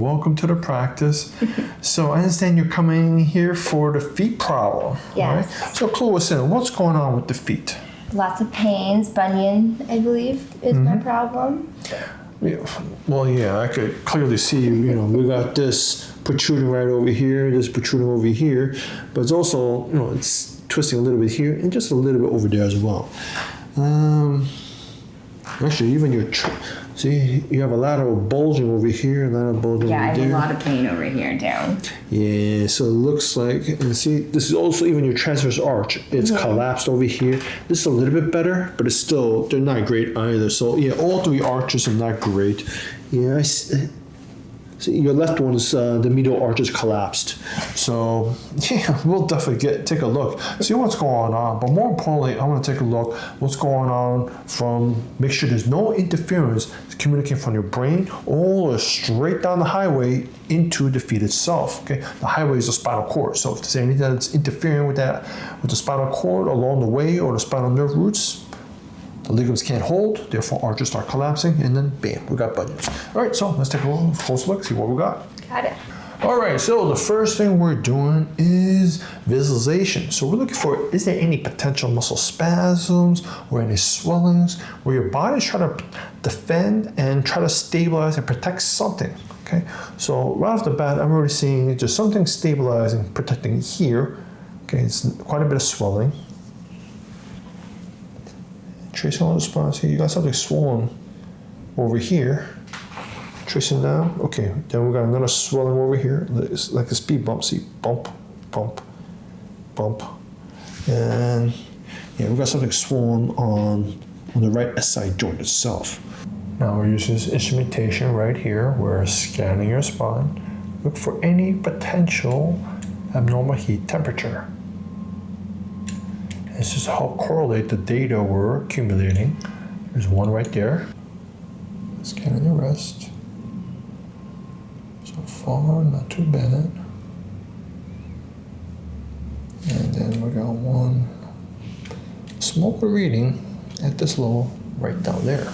Welcome to the practice. So I understand you're coming here for the feet problem. Yes. Right? So clue us in. What's going on with the feet? Lots of pains. Bunion, I believe, is my problem. Yeah. Well, yeah, I could clearly see, we got this protruding right over here, this protruding over here, but it's also, it's twisting a little bit here and just a little bit over there as well. Actually, even see, you have a lateral bulging over here, a lateral bulging over there. Yeah, I have a lot of pain over here down. Yeah, so it looks like, and see, this is also even your transverse arch. It's collapsed over here. This is a little bit better, but it's still, they're not great either. So yeah, all three arches are not great. Yeah, see, your left one is, the medial arch is collapsed. So yeah, we'll definitely take a look, see what's going on. But more importantly, I want to take a look what's going on make sure there's no interference communicating from your brain all straight down the highway into the feet itself. Okay, the highway is the spinal cord. So if there's anything that's interfering with that, with the spinal cord along the way or the spinal nerve roots, the ligaments can't hold, therefore arches start collapsing, and then bam, we got bunions. All right, so let's take a close look, see what we got. Got it. All right, so the first thing we're doing is visualization. So we're looking for, is there any potential muscle spasms or any swellings where your body's trying to defend and try to stabilize and protect something, okay? So right off the bat, I'm already seeing there's something stabilizing, protecting here. Okay, it's quite a bit of swelling. Tracing on the spots here, you got something swollen over here. Tracing down, okay, then we got another swelling over here. It's like a speed bump, see, bump, bump, bump. And yeah, we got something swollen on the right SI joint itself. Now we're using this instrumentation right here. We're scanning your spine. Look for any potential abnormal heat temperature. This is help correlate the data we're accumulating. There's one right there. Scanning the rest. So far, not too bad. And then we got one smaller reading at this level right down there.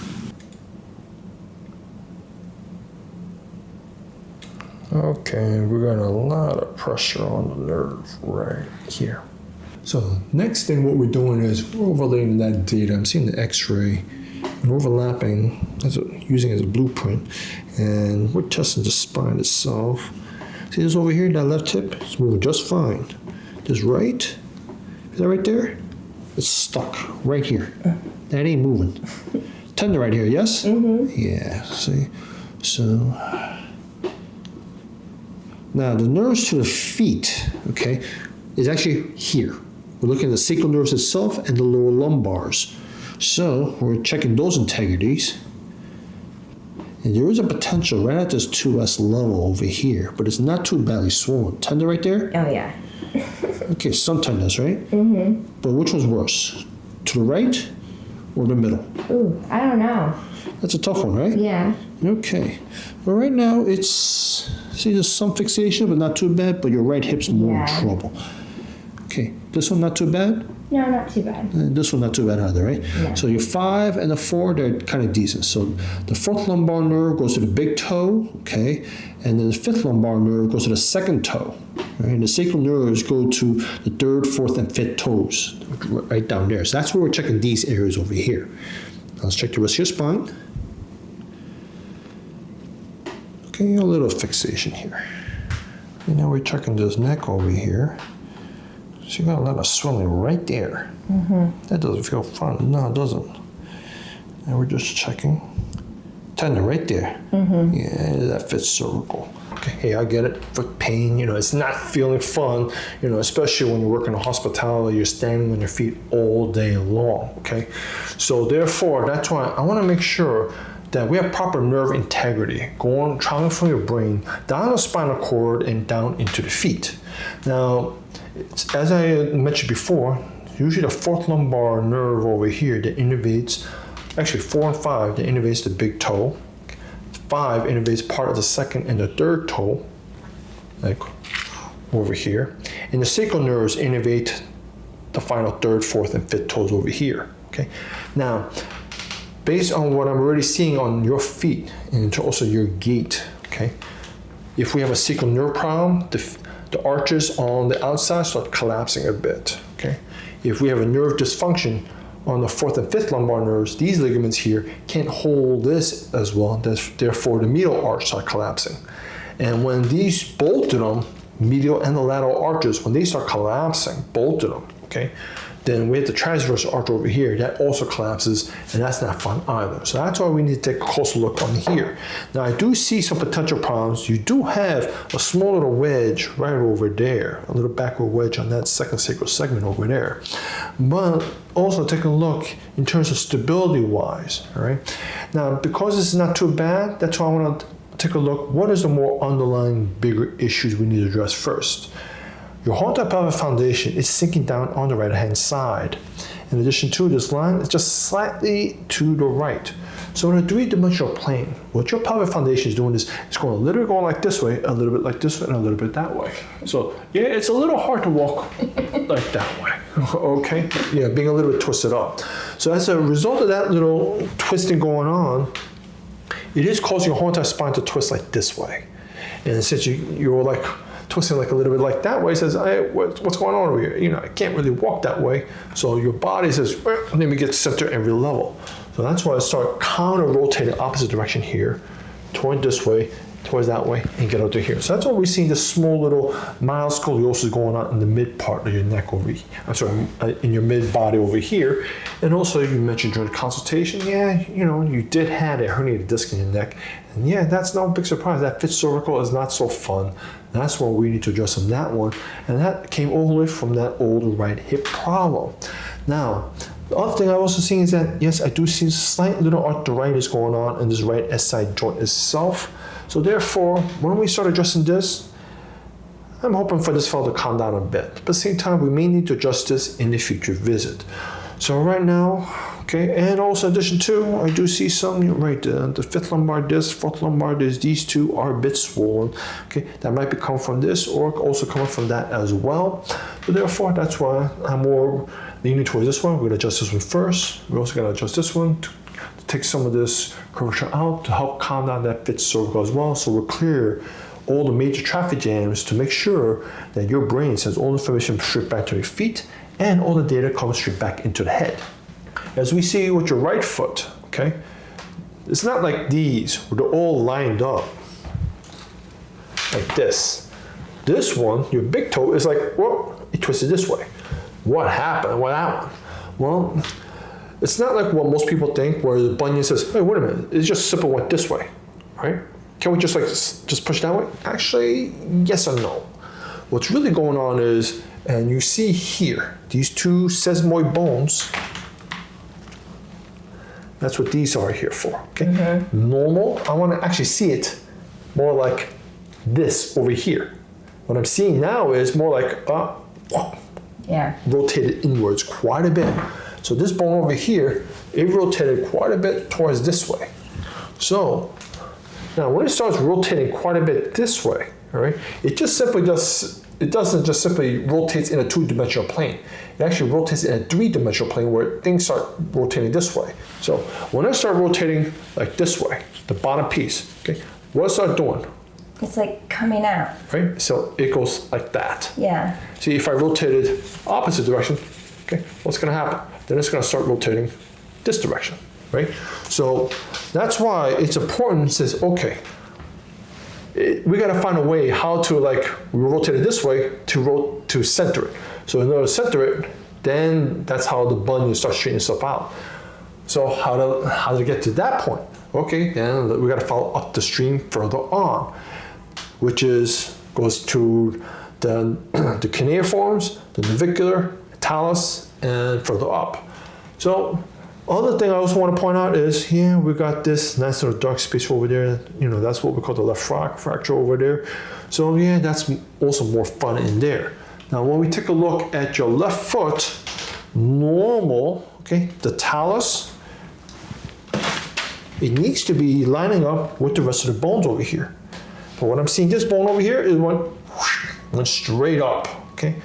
Okay, we got a lot of pressure on the nerve right here. So next thing what we're doing is we're overlaying that data. I'm seeing the x-ray and overlapping, using it as a blueprint, and we're testing the spine itself. See this over here, that left hip, it's moving just fine. This right, is that right there? It's stuck right here. That ain't moving. Tender right here, yes? Mm-hmm. Yeah, see? So, now the nerves to the feet, okay, is actually here. We're looking at the sacral nerves itself and the lower lumbars. So we're checking those integrities. And there is a potential right at this 2S level over here, but it's not too badly swollen. Tender right there? Oh, yeah. Okay, some tenderness, right? Mm-hmm. But which one's worse? To the right or the middle? Ooh, I don't know. That's a tough one, right? Yeah. Okay. Well, right now it's, see, there's some fixation, but not too bad, but your right hip's more in trouble. Okay, this one not too bad? No, not too bad. And this one not too bad either, right? No. So your 5 and the 4, they're kind of decent. So the 4th lumbar nerve goes to the big toe, okay? And then the 5th lumbar nerve goes to the 2nd toe, right? And the sacral nerves go to the 3rd, 4th, and 5th toes, right down there. So that's where we're checking these areas over here. Now let's check the rest of your spine. Okay, a little fixation here. And now we're checking this neck over here. So you got a lot of swelling right there. Mm-hmm. That doesn't feel fun. No, it doesn't. And we're just checking. Tendon right there. Mm-hmm. Yeah, that fits cervical. Okay, hey, I get it. Foot pain, it's not feeling fun, especially when you work in hospitality, you're standing on your feet all day long, okay? So therefore, that's why I want to make sure that we have proper nerve integrity, traveling from your brain down the spinal cord and down into the feet. Now, as I mentioned before, usually the 4th lumbar nerve over here that innervates, actually 4 and 5, that innervates the big toe. 5 innervates part of the 2nd and the 3rd toe, like over here. And the sacral nerves innervate the final 3rd, 4th, and 5th toes over here, okay? Now, based on what I'm already seeing on your feet and also your gait, okay? if we have a sacral nerve problem, the arches on the outside start collapsing a bit, okay? If we have a nerve dysfunction on the 4th and 5th lumbar nerves, these ligaments here can't hold this as well, therefore the medial arch start collapsing. And when these bolted them, medial and the lateral arches, when they start collapsing, bolted them, okay, then we have the transverse arch over here, that also collapses, and that's not fun either. So that's why we need to take a closer look on here. Now I do see some potential problems. You do have a small little wedge right over there, a little backward wedge on that second sacral segment over there. But also take a look in terms of stability wise, all right? Now, because this is not too bad, that's why I want to take a look, what is the more underlying bigger issues we need to address first? Your pelvic foundation is sinking down on the right-hand side. In addition to this line, it's just slightly to the right. So in a three-dimensional plane, what your pelvic foundation is doing is it's going a little bit going like this way, a little bit like this way, and a little bit that way. So yeah, it's a little hard to walk like that way, okay? Yeah, being a little bit twisted up. So as a result of that little twisting going on, it is causing your whole entire spine to twist like this way. And since you're like twisting like a little bit like that way, it says, hey, what's going on over here? You know, I can't really walk that way. So your body says, let me get center and level. So that's why I start counter rotating opposite direction here, toward this way, towards that way, and get out to here. So that's why we're seeing this small little mild scoliosis going on in the mid part of your neck over here. I'm sorry, in your mid body over here. And also you mentioned during the consultation, yeah, you know, you did have a herniated disc in your neck. And yeah, that's no big surprise. That fifth cervical is not so fun. That's why we need to address on that one. And that came all the way from that old right hip problem. Now, the other thing I also see is that, yes, I do see slight little arthritis going on in this right SI joint itself. So therefore, when we start addressing this, I'm hoping for this fellow to calm down a bit. But at the same time, we may need to adjust this in the future visit. So right now, okay, and also in addition to, I do see some, right, the fifth lumbar disc, fourth lumbar disc, these two are a bit swollen. Okay, that might be coming from this or also coming from that as well. So therefore, that's why I'm more leaning towards this one. We're gonna adjust this one first. We're also gonna adjust this one to take some of this curvature out to help calm down that fifth cervical as well. So we're clear all the major traffic jams to make sure that your brain sends all the information straight back to your feet and all the data comes straight back into the head. As we see with your right foot, okay, it's not like these where they're all lined up like this. This one, your big toe, is like, whoa, it twisted this way. What happened? What happened? Well, it's not like what most people think where the bunion says, hey, wait a minute, it just simply went this way, right? Can we just like just push that way? Actually, yes or no. What's really going on is, and you see here, these two sesamoid bones, that's what these are here for, okay? Mm-hmm. Normal, I want to actually see it more like this over here. What I'm seeing now is more like, rotated inwards quite a bit. So this bone over here, it rotated quite a bit towards this way. So now when it starts rotating quite a bit this way, all right, it doesn't just simply rotates in a two-dimensional plane. It actually rotates in a three-dimensional plane where things start rotating this way. So when I start rotating like this way, the bottom piece, okay, what does it start doing? It's like coming out. Right, so it goes like that. Yeah. See, if I rotated opposite direction, okay, what's gonna happen? Then it's gonna start rotating this direction, right? So that's why it's important, it says, okay, we gotta find a way how to rotate it this way to center it. So in order to center it, then that's how the bunion starts straightening itself out. So how to get to that point? Okay, then we gotta follow up the stream further on, which goes to the cuneiforms, the navicular, talus, and further up. So other thing I also want to point out is here we got this nice little dark space over there. You know, that's what we call the left fracture over there. So yeah, that's also more fun in there. Now when we take a look at your left foot, normal, okay, the talus, it needs to be lining up with the rest of the bones over here. But what I'm seeing, this bone over here is went straight up, okay?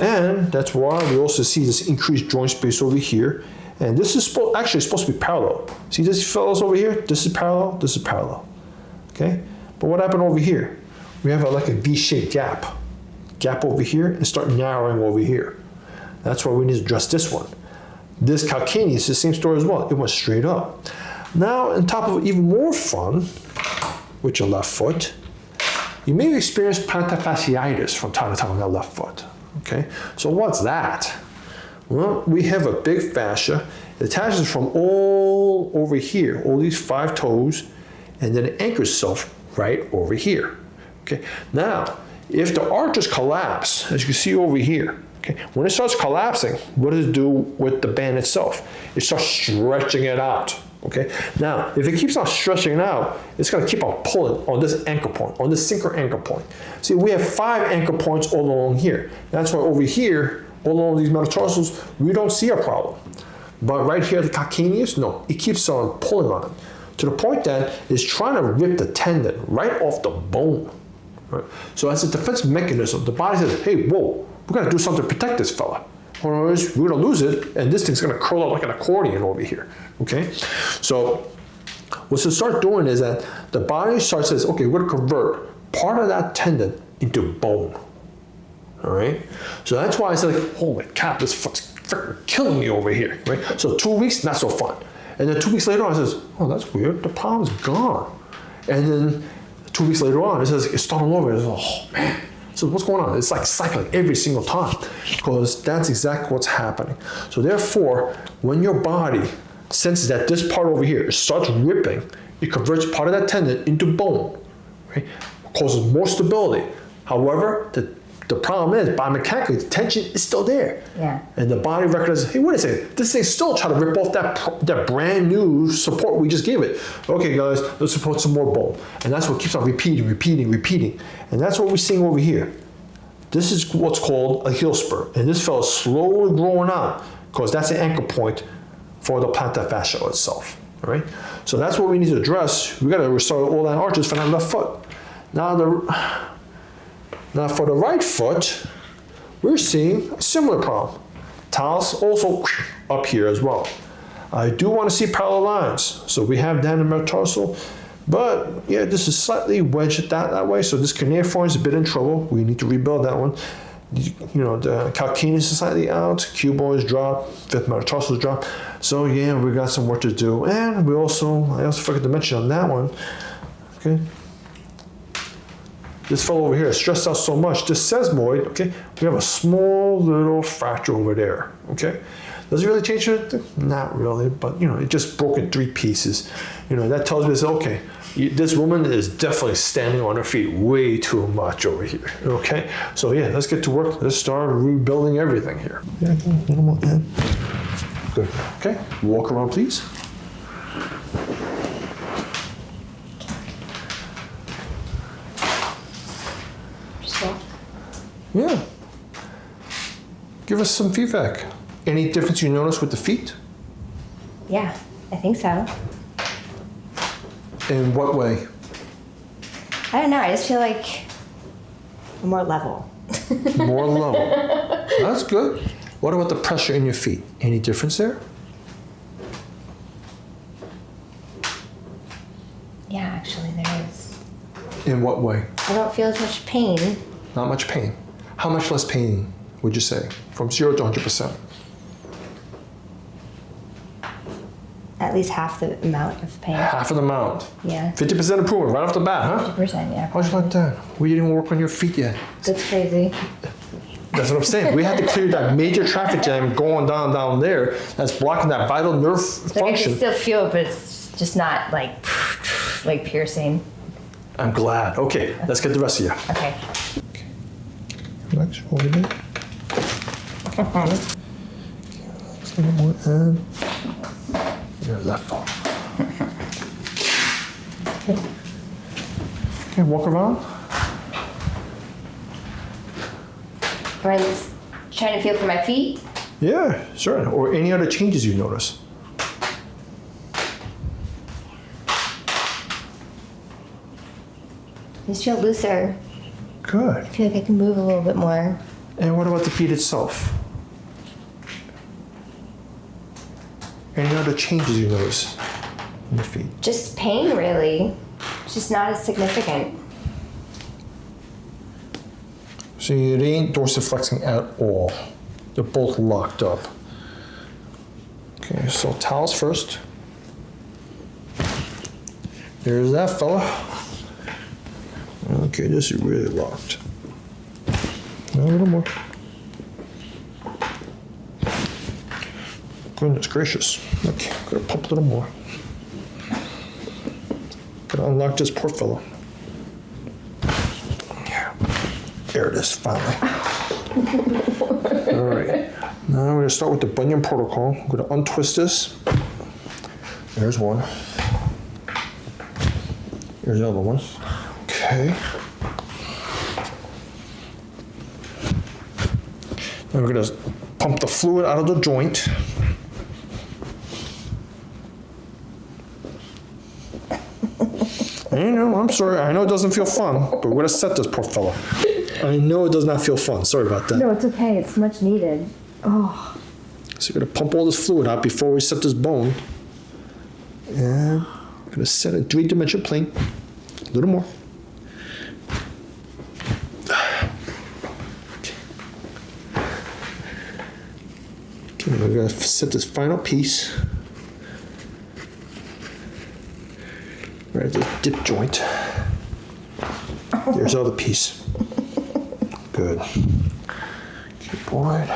And that's why we also see this increased joint space over here. And this is actually supposed to be parallel. See this fellows over here? This is parallel, okay? But what happened over here? We have like a V-shaped gap. Gap over here and start narrowing over here. That's why we need to address this one. This calcaneus, the same story as well. It went straight up. Now, on top of even more fun, with your left foot, you may experience plantar fasciitis from time to time on that left foot. Okay, so what's that? Well, we have a big fascia. It attaches from all over here, all these 5 toes, and then it anchors itself right over here. Okay, now, if the arches collapse, as you can see over here, okay, when it starts collapsing, what does it do with the band itself? It starts stretching it out. Okay, now if it keeps on stretching it out, it's going to keep on pulling on this anchor point, on this single anchor point. See, we have 5 anchor points all along here. That's why over here, all along these metatarsals, we don't see a problem. But right here, the calcaneus, no, it keeps on pulling on it to the point that it's trying to rip the tendon right off the bone. Right? So as a defense mechanism, the body says, hey, whoa, we got to do something to protect this fella. Otherwise, we're going to lose it, and this thing's going to curl up like an accordion over here. Okay? So what's to start doing is that the body starts says, okay, we're going to convert part of that tendon into bone. All right? So that's why I said, like, holy cow, this foot's freaking killing me over here. Right? So 2 weeks, not so fun. And then 2 weeks later on, it says, oh, that's weird. The problem's gone. And then 2 weeks later on, it says, it's starting over. It says, oh, man. So what's going on? It's like cycling every single time because that's exactly what's happening. So therefore, when your body senses that this part over here starts ripping, it converts part of that tendon into bone, right? Causes more stability. However, the problem is, biomechanically, the tension is still there. Yeah. And the body recognizes, hey, wait a second, this thing's still trying to rip off that brand new support we just gave it. Okay, guys, let's support some more bone. And that's what keeps on repeating. And that's what we're seeing over here. This is what's called a heel spur. And this fella's slowly growing out because that's the anchor point for the plantar fascia itself, all right? So that's what we need to address. We got to restore all that arches for that left foot. Now for the right foot, we're seeing a similar problem. Talus also up here as well. I do want to see parallel lines. So we have that in the metatarsal, but yeah, this is slightly wedged that way. So this cuneiform is a bit in trouble. We need to rebuild that one. You know, the calcaneus is slightly out, cuboid is dropped, 5th metatarsal is dropped. So yeah, we got some work to do. And I also forgot to mention on that one, okay, this fellow over here is stressed out so much, this sesamoid, okay, we have a small little fracture over there, okay? Does it really change it? Not really, but you know, it just broke in 3 pieces. You know, that tells me, okay, this woman is definitely standing on her feet way too much over here, okay? So yeah, let's get to work. Let's start rebuilding everything here. Yeah, a little more in. Good, okay, walk around please. Yeah. Give us some feedback. Any difference you notice with the feet? Yeah, I think so. In what way? I don't know. I just feel like more level. More level. That's good. What about the pressure in your feet? Any difference there? Yeah, actually there is. In what way? I don't feel as much pain. Not much pain. How much less pain would you say? From 0 to 100%? At least half the amount of pain. Half of the amount. Yeah. 50% improvement right off the bat, huh? 50%, yeah. How'd you like that? We didn't even work on your feet yet. That's crazy. That's what I'm saying. We had to clear that major traffic jam going down there that's blocking that vital nerve Like I function. can still feel it, but it's just not like piercing. I'm glad. Okay, let's get the rest of you. Okay. Relax, hold it in. Relax a little more and your left arm. Okay, walk around. Brian's trying to feel for my feet. Yeah, sure. Or any other changes you notice. I just feel looser. Good. I feel like I can move a little bit more. And what about the feet itself? Any other changes you notice in the feet? Just pain, really. just not as significant. See, it ain't dorsiflexing at all. They're both locked up. Okay, so talus first. There's that fella. Okay, this is really locked. A little more. Goodness gracious. Okay, gotta pump a little more. Gotta unlock this poor fellow. Yeah. There it is, finally. All right. Now we're gonna start with the bunion protocol. I'm gonna untwist this. There's one. Here's the other one. Okay. Now we're gonna pump the fluid out of the joint. I know, I'm sorry. I know it doesn't feel fun, but we're gonna set this poor fella. I know it does not feel fun. Sorry about that. No, it's okay. It's much needed. Oh. So we're gonna pump all this fluid out before we set this bone. And I'm gonna set a 3-dimensional plane. A little more. Okay, we're gonna set this final piece. Right at this dip joint. There's the other piece. Good. Cuboid.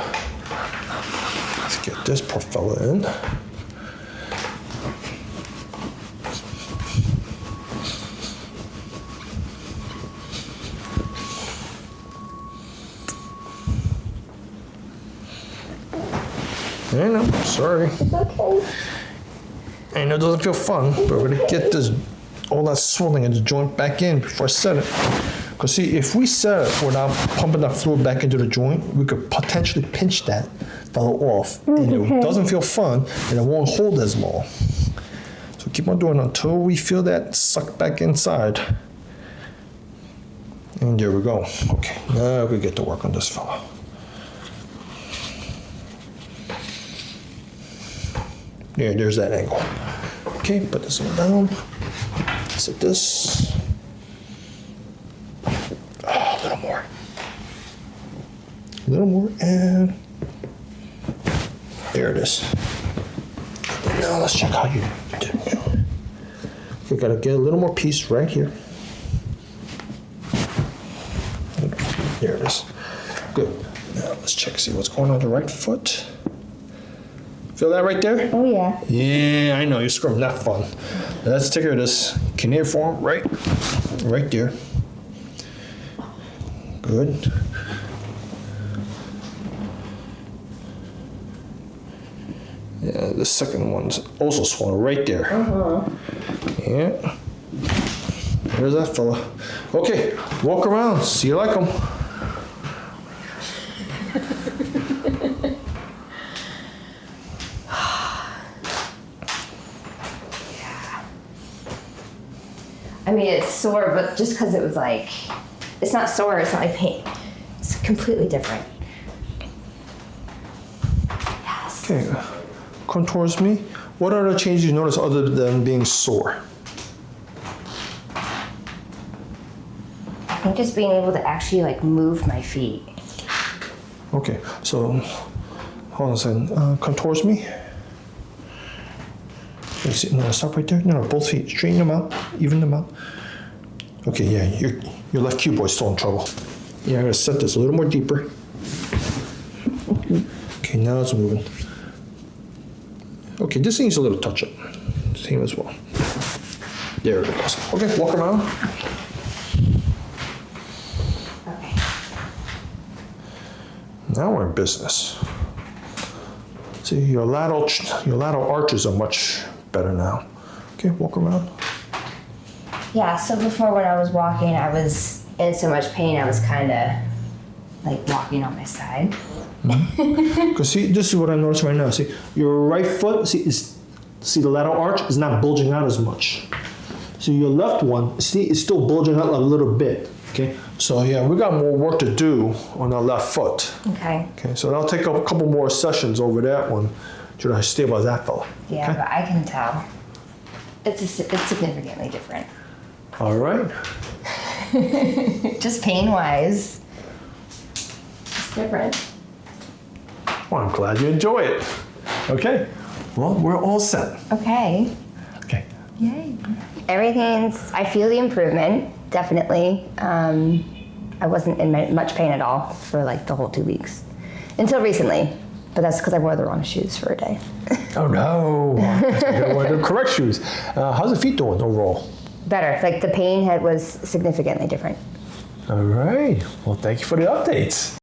Let's get this poor fella in. I know, sorry. It's okay. I know it doesn't feel fun, but we're gonna get this, all that swelling in the joint back in before I set it. Because see, if we set it without pumping that fluid back into the joint, we could potentially pinch that fellow off. And it doesn't feel fun, and it won't hold as long. So keep on doing it until we feel that suck back inside. And there we go. Okay, now we get to work on this fellow. There's that angle. Okay, put this one down. Set this. Oh, a little more. A little more, and there it is. And now let's check how you did. We gotta get a little more piece right here. There it is. Good. Now let's check, see what's going on the right foot. Feel that right there? Oh, yeah. Yeah, I know, you're scrubbing that fun. Let's take care of this Cuneiform right there. Good. Yeah, the second one's also swollen right there. Yeah. There's that fella. Okay, walk around, see you like them. I mean, it's sore, but just because it was like, it's not sore, it's not like pain. It's completely different. Yes. Okay, come towards me. What other changes you notice other than being sore? I think just being able to actually like move my feet. Okay, so hold on a second. Come towards me. No, stop right there. No, both feet. Straighten them out. Even them out. Okay, yeah, your left cuboid's still in trouble. Yeah, I'm gonna set this a little more deeper. Okay, now it's moving. Okay, this needs a little touch-up. Same as well. There it goes. Okay, walk around. Okay. Now we're in business. See, your lateral arches are much better now. Okay, walk around. Yeah, so before when I was walking, I was in so much pain, I was kind of like walking on my side. Because see, this is what I noticed right now. See, your right foot, see the lateral arch is not bulging out as much. So your left one, see, is still bulging out a little bit. Okay, so yeah, we got more work to do on our left foot. Okay. Okay, so that'll take a couple more sessions over that one to stabilize that fella. Yeah, okay? but I can tell. It's significantly different. All right. Just pain-wise. It's different. Well, I'm glad you enjoy it. Okay. Well, we're all set. Okay. Okay. Yay. I feel the improvement, definitely. I wasn't in much pain at all for like the whole 2 weeks. Until recently. But that's because I wore the wrong shoes for a day. Oh no. You gotta wear the correct shoes. How's the feet doing overall? Better. Like the pain was significantly different. All right. Well, thank you for the updates.